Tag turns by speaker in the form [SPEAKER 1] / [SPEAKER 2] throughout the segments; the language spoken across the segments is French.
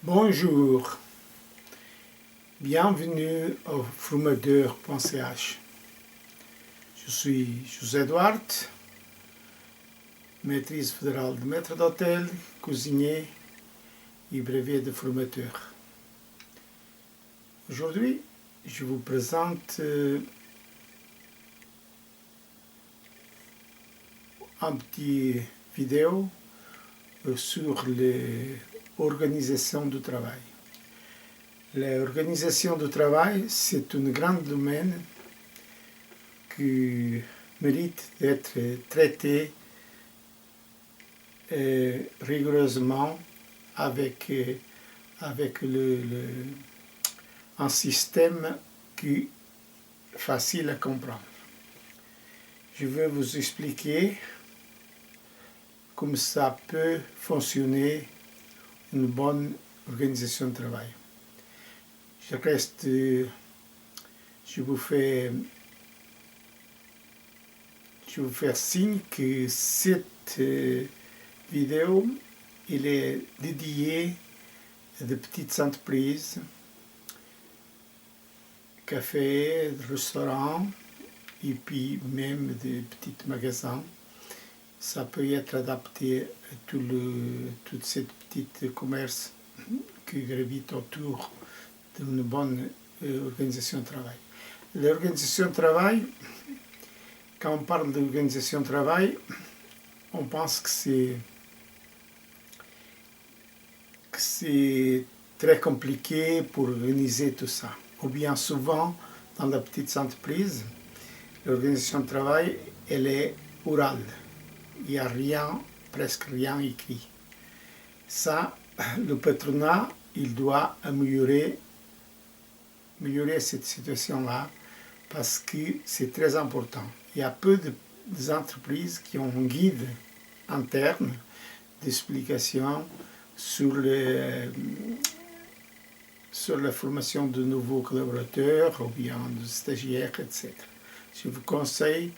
[SPEAKER 1] Bonjour, bienvenue au frumadeur.ch. Je suis José Duarte, maîtrise fédérale de maître d'hôtel, cuisinier et brevet de frumateur. Aujourd'hui, je vous présente un petit vidéo sur l'organisation du travail. L'organisation du travail, c'est un grand domaine qui mérite d'être traité rigoureusement avec un système qui est facile à comprendre. Je vais vous expliquer comment ça peut fonctionner une bonne organisation de travail. Je vous fais signe que cette vidéo elle est dédiée à de petites entreprises, cafés, restaurants et puis même des petits magasins. Ça peut être adapté à tous ces petits commerces qui gravitent autour d'une bonne organisation de travail. L'organisation de travail, quand on parle d'organisation de travail, on pense que c'est très compliqué pour organiser tout ça. Ou bien souvent, dans la petite entreprise, l'organisation de travail, elle est orale. Il n'y a rien, presque rien écrit. Ça, le patronat, il doit améliorer cette situation-là parce que c'est très important. Il y a peu d'entreprises qui ont un guide interne d'explication sur la formation de nouveaux collaborateurs ou bien de stagiaires, etc. Je vous conseille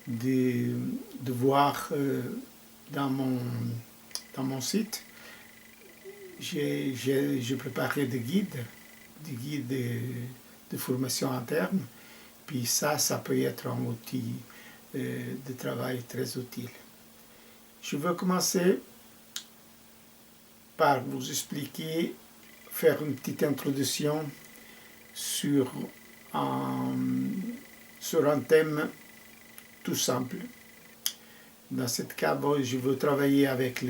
[SPEAKER 1] de voir dans mon site, j'ai préparé des guides de formation interne, puis ça peut être un outil de travail très utile. Je vais commencer par vous expliquer, faire une petite introduction sur un thème tout simple. Dans ce cas, je veux travailler avec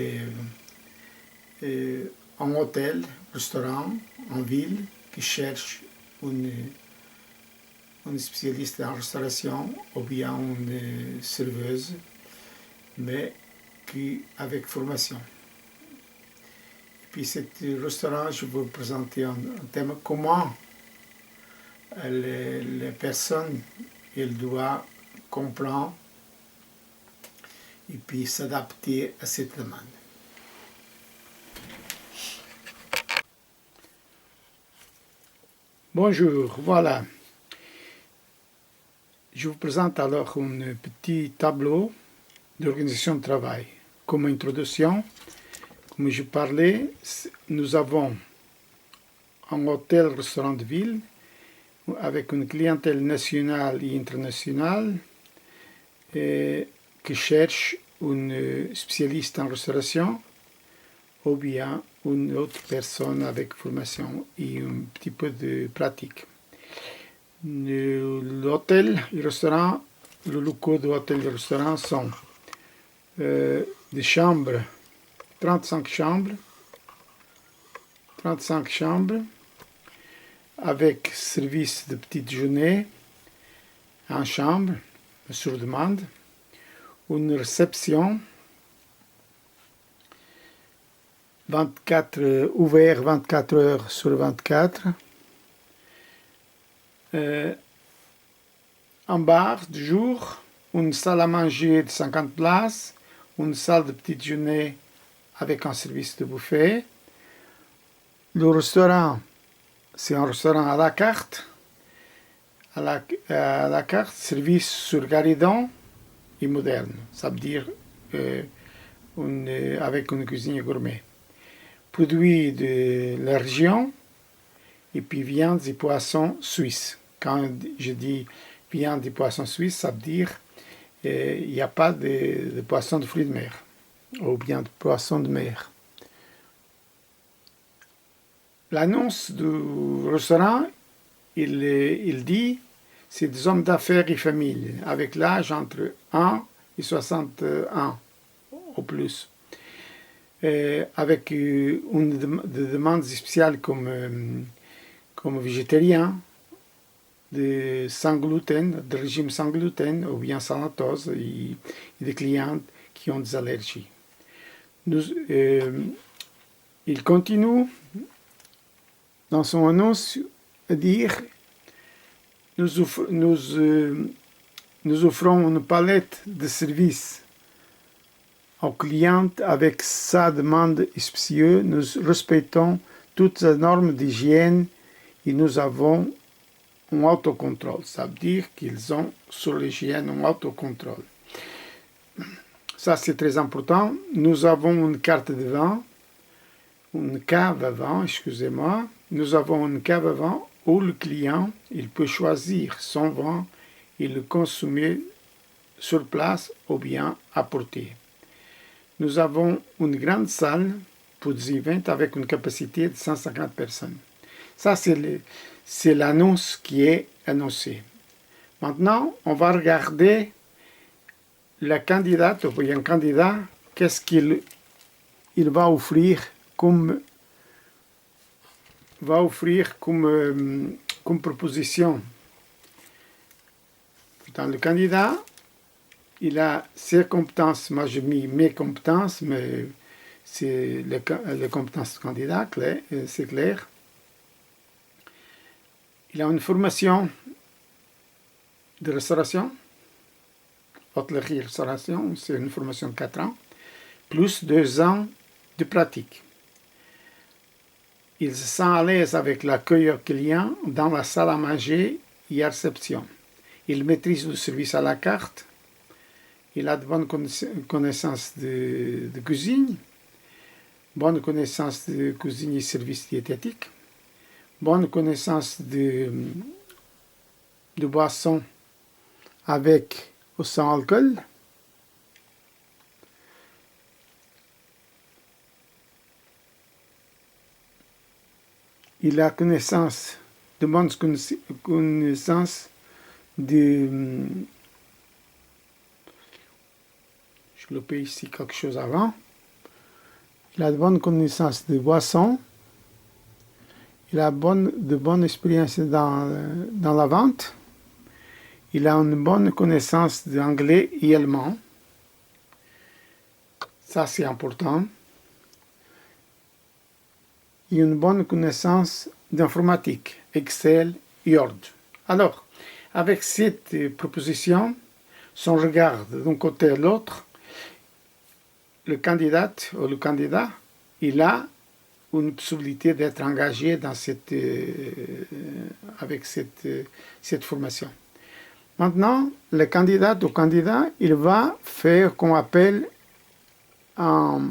[SPEAKER 1] un hôtel, restaurant, en ville, qui cherche une spécialiste en restauration ou bien une serveuse, mais avec formation. Et puis, ce restaurant, je vais vous présenter un thème comment les personnes elles doivent comprendre et puis s'adapter à cette demande. Bonjour, voilà. Je vous présente alors un petit tableau d'organisation de travail. Comme introduction, comme je parlais, nous avons un hôtel-restaurant de ville avec une clientèle nationale et internationale qui cherche une spécialiste en restauration ou bien une autre personne avec formation et un petit peu de pratique. L'hôtel et le restaurant, le locaux de l'hôtel et le restaurant sont des chambres, 35 chambres, avec service de petite déjeuner en chambre, sur demande, une réception, ouvert 24 heures sur 24, un bar de jour, une salle à manger de 50 places, une salle de petit déjeuner avec un service de buffet. Le restaurant, c'est un restaurant à la carte, service sur Garidon et moderne, ça veut dire avec une cuisine gourmet. produits de la région et puis viande et poissons suisses. Quand je dis viande et poissons suisses, ça veut dire il n'y a pas de poissons de fruits de mer ou bien de poissons de mer. L'annonce du restaurant, il dit c'est des hommes d'affaires et famille avec l'âge entre 1 et 61 au plus. Avec une demande spéciale comme végétarien, sans gluten, de régime sans gluten ou bien sans lactose et des clients qui ont des allergies. Il continue dans son annonce à dire nous offrons une palette de services aux clients avec sa demande spéciale. Nous respectons toutes les normes d'hygiène et nous avons un autocontrôle. Ça veut dire qu'ils ont sur l'hygiène un autocontrôle. Ça, c'est très important. Nous avons une carte de vin, une cave à vin, excusez-moi. Nous avons une cave à vin où le client il peut choisir son vin et le consommer sur place ou bien apporter. Nous avons une grande salle pour des événements avec une capacité de 150 personnes. Ça, c'est l'annonce qui est annoncée. Maintenant, on va regarder la candidate, ou bien un candidat, qu'est-ce qu'il va offrir comme proposition. Dans le candidat, il a ses compétences. Moi, j'ai mis mes compétences, mais c'est les compétences du candidat, c'est clair. Il a une formation de restauration, hôtellerie-restauration, c'est une formation de 4 ans, plus 2 ans de pratique. Il se sent à l'aise avec l'accueil client dans la salle à manger et à réception. Il maîtrise le service à la carte. Il a de bonnes connaissances de cuisine, bonnes connaissances de cuisine et services diététiques, bonnes connaissances de boissons avec ou sans alcool. Il a de bonnes connaissances de... Je l'ai ici quelque chose avant. Il a de bonnes connaissances de boissons. Il a de bonnes expériences dans la vente. Il a une bonne connaissance d'anglais et allemand. Ça, c'est important. Et une bonne connaissance d'informatique, Excel et Word. Alors, avec cette proposition, si on regarde d'un côté à l'autre, le candidat, il a une possibilité d'être engagé dans avec cette formation. Maintenant, le candidat il va faire qu'on appelle un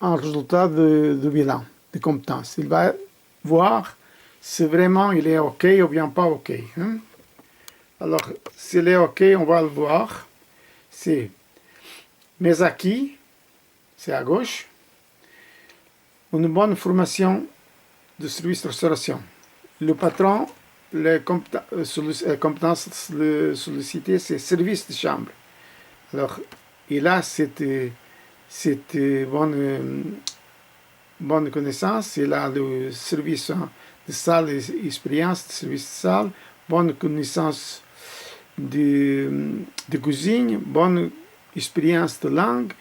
[SPEAKER 1] résultat de bilan, de compétences. Il va voir si vraiment il est OK ou bien pas OK. Hein? Alors, s'il est OK, on va le voir. C'est mes acquis, c'est à gauche. Une bonne formation de service de restauration. Le patron, les compétences sollicitées, c'est service de chambre. Alors, il a cette bonne connaissance. Il a le service de salle, expérience de service de salle, bonne connaissance de cuisine, bonne expérience de langue,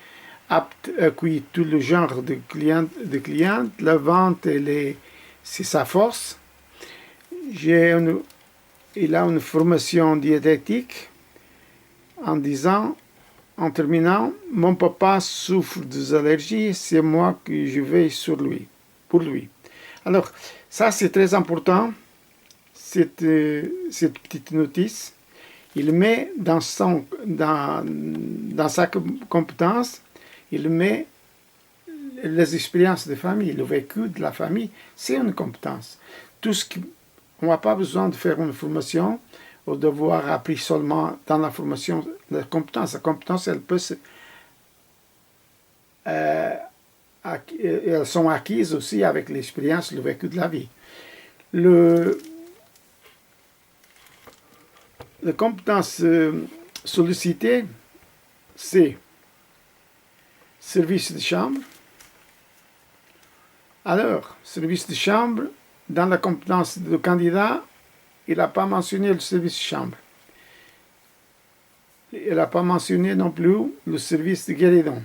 [SPEAKER 1] apte à accueillir tout le genre de clients. La vente, c'est sa force. Il a une formation diététique en terminant, mon papa souffre des allergies, c'est moi que je veille pour lui. Alors, ça c'est très important, cette petite notice. il met dans sa compétence, il met les expériences de famille, le vécu de la famille, c'est une compétence. Tout ce qui, on n'a pas besoin de faire une formation ou d'avoir appris seulement dans la formation la compétence. La compétence, elle peut elles sont acquises aussi avec l'expérience, le vécu de la vie. Les compétences sollicitées, c'est service de chambre. Alors, service de chambre, dans la compétence du candidat, il n'a pas mentionné le service de chambre. Il n'a pas mentionné non plus le service de guéridon.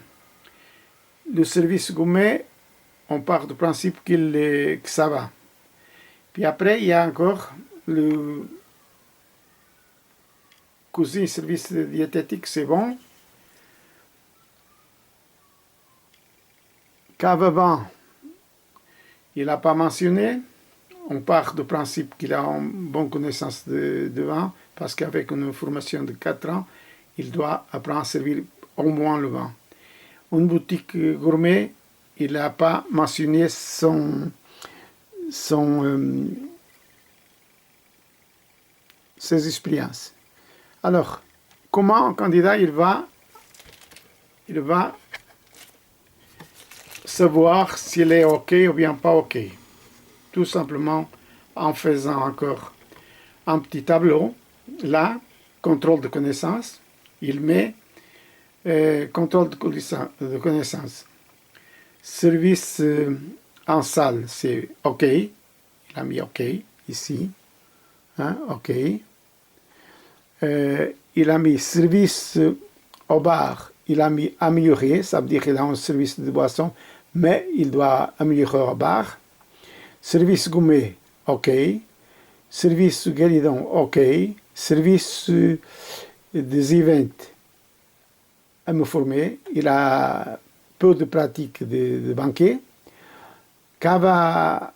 [SPEAKER 1] Le service gourmet, on part du principe que ça va. Puis après, il y a encore le cuisine, service diététique, c'est bon. Cave à vin, il n'a pas mentionné. On part du principe qu'il a une bonne connaissance de vin, parce qu'avec une formation de 4 ans, il doit apprendre à servir au moins le vin. Une boutique gourmet, il n'a pas mentionné ses expériences. Alors, comment un candidat il va savoir s'il est OK ou bien pas OK? Tout simplement en faisant encore un petit tableau. Là, contrôle de connaissance, il met contrôle de connaissance. Service en salle, c'est OK. Il a mis OK ici. Hein, OK. Il a mis service au bar. Il a mis améliorer. Ça veut dire qu'il a un service de boisson, mais il doit améliorer au bar. Service gourmet, OK. Service guéridon, OK. Service des events, à me former. Il a peu de pratique de banquet. Cave à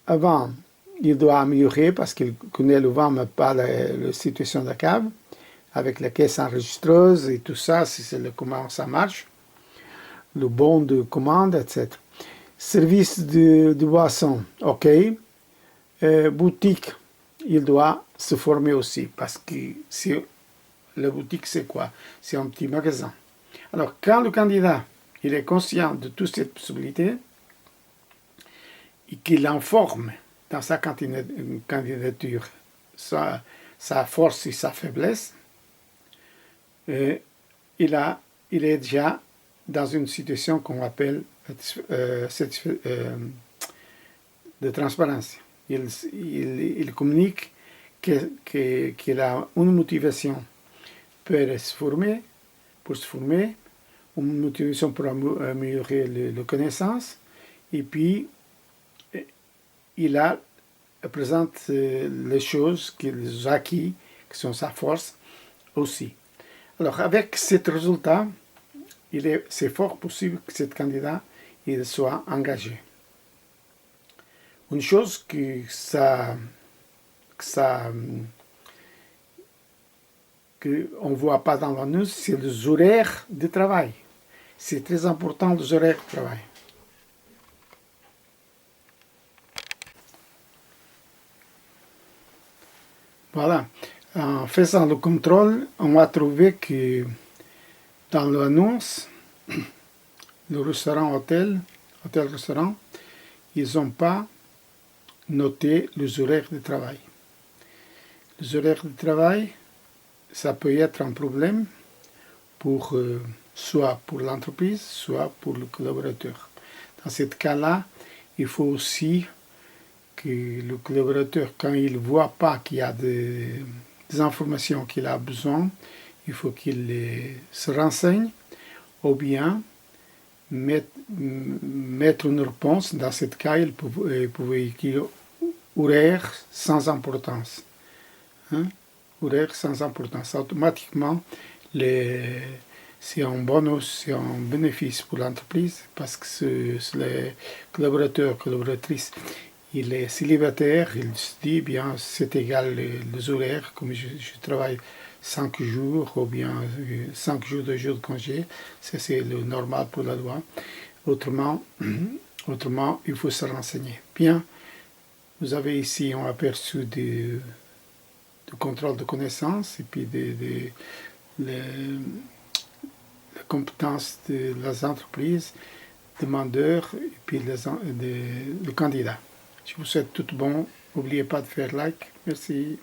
[SPEAKER 1] vin, il doit améliorer parce qu'il connaît le vin, mais pas la situation de la cave, avec la caisse enregistreuse et tout ça, c'est comment ça marche, le bon de commande, etc. Service de boisson, OK. Boutique, il doit se former aussi, parce que la boutique, c'est quoi? C'est un petit magasin. Alors, quand le candidat il est conscient de toutes ces possibilités et qu'il informe dans sa candidature sa force et sa faiblesse, il est déjà dans une situation qu'on appelle de transparence. Il communique qu'il a une motivation pour se former, une motivation pour améliorer les connaissances, et puis il présente les choses qu'il a acquis, qui sont sa force aussi. Alors avec ce résultat, c'est fort possible que ce candidat il soit engagé. Une chose qu'on ne voit pas dans l'annonce, c'est les horaires de travail. C'est très important, les horaires de travail. Voilà. En faisant le contrôle, on a trouvé que dans l'annonce, le hôtel-restaurant, ils n'ont pas noté les horaires de travail. Les horaires de travail, ça peut être un problème pour soit pour l'entreprise, soit pour le collaborateur. Dans ce cas-là, il faut aussi que le collaborateur, quand il ne voit pas qu'il y a des informations qu'il a besoin, il faut qu'il se renseigne ou bien mettre une réponse. Dans ce cas, il pouvait écrire horaire sans importance. Hein? Horaire sans importance. Automatiquement, c'est un bonus, c'est un bénéfice pour l'entreprise parce que les collaborateurs, collaboratrices, il est célibataire, il se dit bien c'est égal les horaires, comme je travaille 5 jours ou bien 5 jours de jours de congé, ça c'est le normal pour la loi. Autrement, il faut se renseigner. Bien, vous avez ici un aperçu du contrôle de connaissances et puis la compétence de les entreprises, demandeurs et puis le candidat. Je vous souhaite tout bon. N'oubliez pas de faire like. Merci.